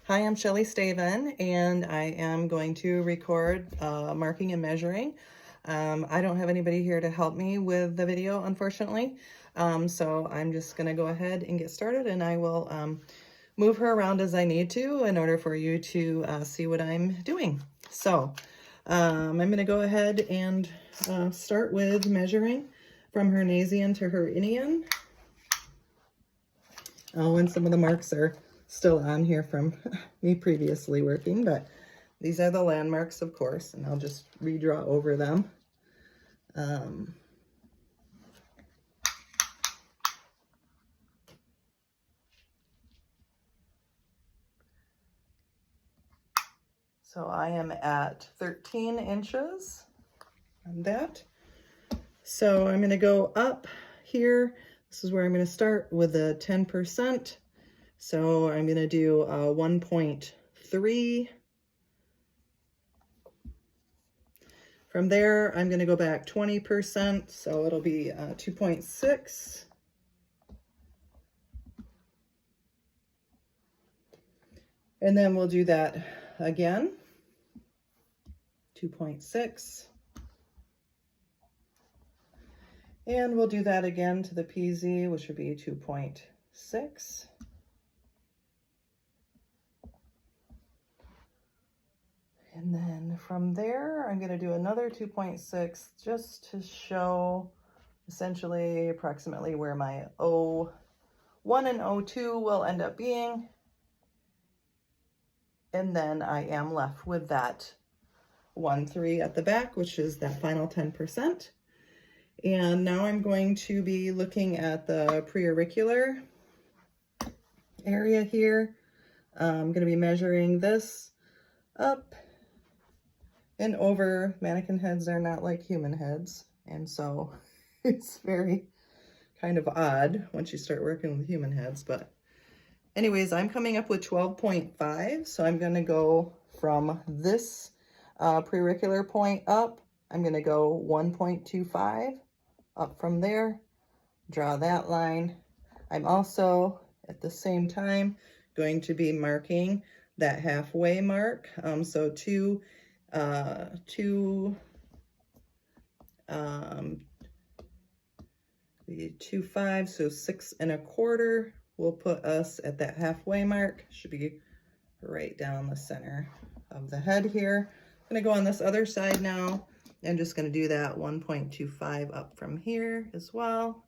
Hi, I'm Shelly Staven, and I am going to record marking and measuring. I don't have anybody here to help me with the video, unfortunately, so I'm just going to go ahead and get started, and I will move her around as I need to in order for you to see what I'm doing. So I'm going to go ahead and start with measuring from her Hernazian to her Inian. Oh, and some of the marks are still on here from me previously working, but these are the landmarks, of course, and I'll just redraw over them. So I am at 13 inches on that. So I'm going to go up here. This is where I'm going to start with a 10%. So I'm going to do 1.3. From there, I'm going to go back 20%, so it'll be 2.6. And then we'll do that again, 2.6. And we'll do that again to the PZ, which would be 2.6. And then from there, I'm going to do another 2.6 just to show essentially approximately where my O1 and O2 will end up being. And then I am left with that 1.3 at the back, which is that final 10%. And now I'm going to be looking at the preauricular area here. I'm going to be measuring this up and over. Mannequin heads are not like human heads, and so it's very kind of odd once you start working with human heads. But anyways, I'm coming up with 12.5, so I'm going to go from this preauricular point up. I'm going to go 1.25 up from there, draw that line. I'm also at the same time going to be marking that halfway mark, so 2.5, so 6.25 will put us at that halfway mark. Should be right down the center of the head here. I'm going to go on this other side now. I'm just going to do that 1.25 up from here as well.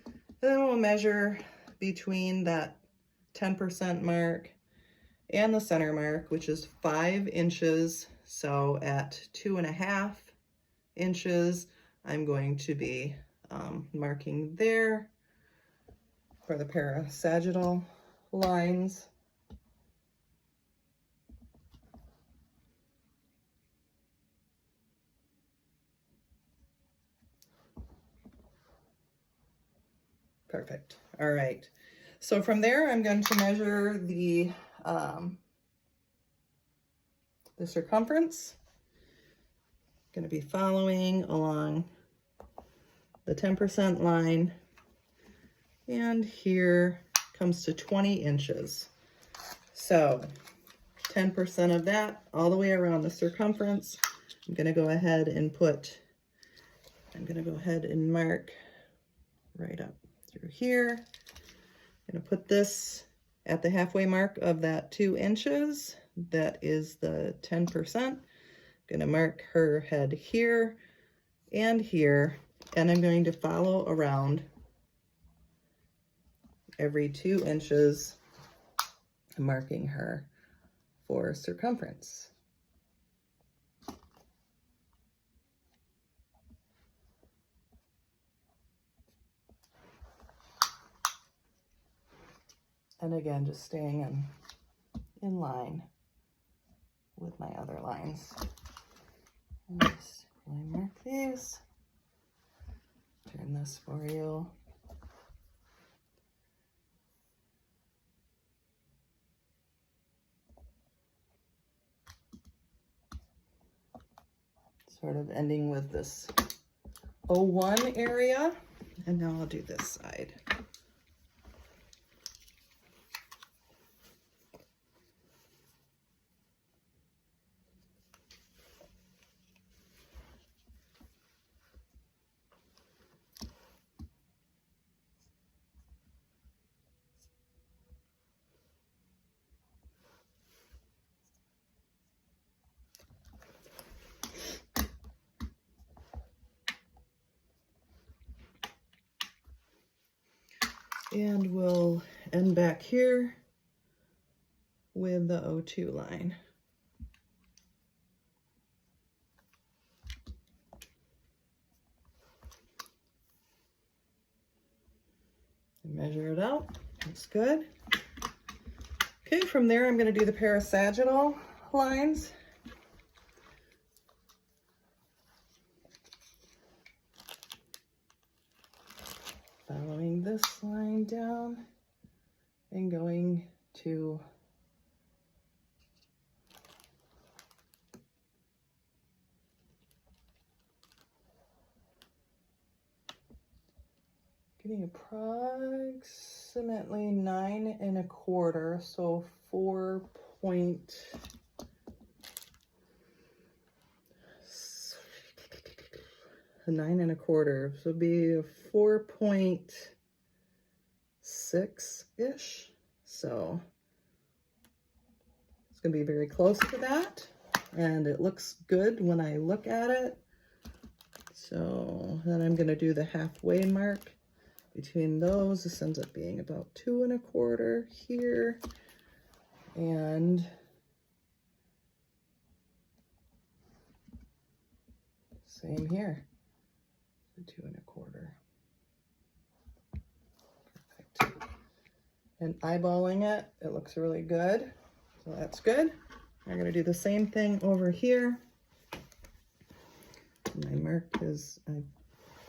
And then we'll measure between that 10% mark and the center mark, which is 5 inches. So at 2.5 inches, I'm going to be marking there for the parasagittal lines. Perfect. All right. So from there, I'm going to measure the circumference. Going to be following along the 10% line, and here comes to 20 inches. So 10% of that all the way around the circumference. I'm going to go ahead and mark right up through here. I'm going to put this at the halfway mark of that 2 inches. That is the 10%. I'm going to mark her head here and here, and I'm going to follow around every 2 inches, marking her for circumference. And again, just staying in line with my other lines. And just really mark these. Turn this for you. Sort of ending with this O1 area. And now I'll do this side. And we'll end back here with the O2 line. And measure it out. That's good. Okay, from there I'm going to do the parasagittal lines. Following this line down and going to getting approximately 9 1/4, so 9 1/4, so it'd be a 4.6-ish. So it's gonna be very close to that, and it looks good when I look at it. So then I'm gonna do the halfway mark between those. This ends up being about 2 1/4 here, and same here, 2 1/4. Perfect. And eyeballing it, it looks really good, so that's good. I'm going to do the same thing over here. My mark is, I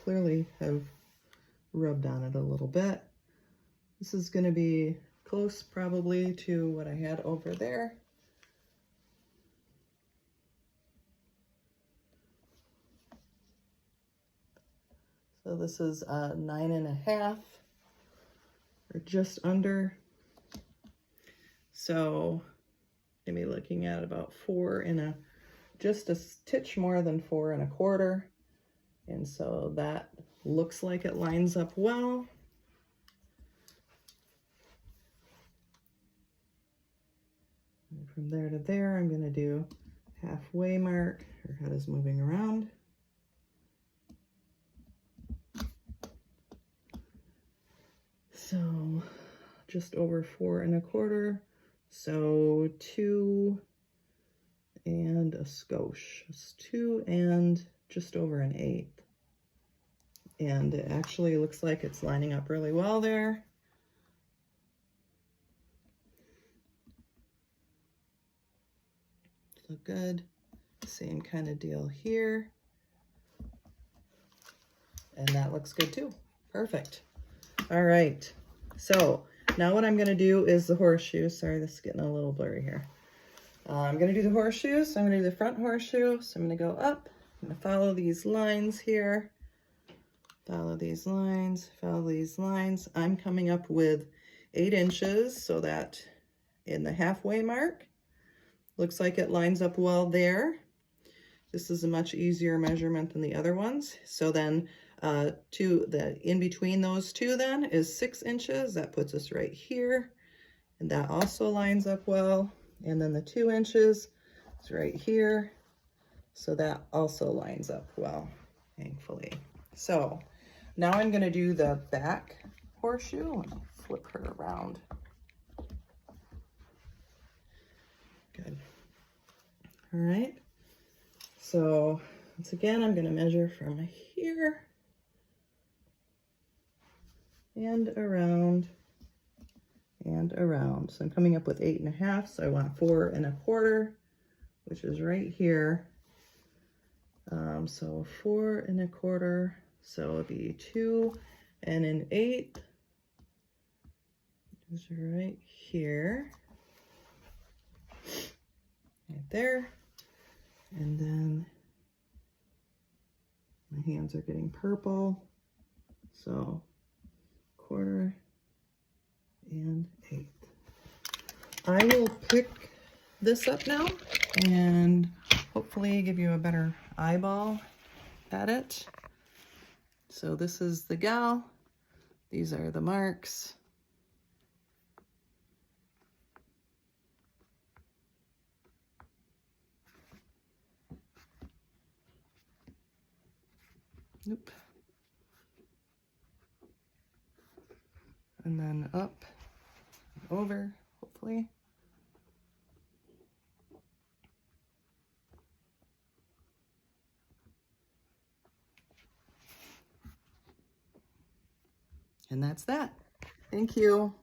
clearly have rubbed on it a little bit. This is going to be close probably to what I had over there. So this is 9 1/2, or just under. So maybe looking at about 4 just a titch more than 4 1/4. And so that looks like it lines up well. And from there to there, I'm going to do halfway mark. Her head is moving around. So just over 4 1/4. So 2 and a skosh. It's 2 and just over an 1/8. And it actually looks like it's lining up really well there. So good. Same kind of deal here. And that looks good too. Perfect. All right. So now what I'm going to do is the horseshoe. Sorry, this is getting a little blurry here. I'm going to do the horseshoes. So I'm going to do the front horseshoe. So I'm going to go up. I'm going to follow these lines here. Follow these lines. Follow these lines. I'm coming up with 8 inches, so that in the halfway mark, looks like it lines up well there. This is a much easier measurement than the other ones. So then in between those two then is 6 inches. That puts us right here. And that also lines up well. And then the 2 inches is right here. So that also lines up well, thankfully. So now I'm going to do the back horseshoe. I'll flip her around. Good. All right. So once again, I'm going to measure from here and around and around. So I'm coming up with 8 1/2. So I want 4 1/4, which is right here. So 4 1/4. So it'll be 2 and an 1/8. Is right here. Right there. And then my hands are getting purple. So 1/4 and 1/8. I will pick this up now and hopefully give you a better eyeball at it. So this is the gal. These are the marks. Nope. and then up, and over, hopefully. And that's that. Thank you.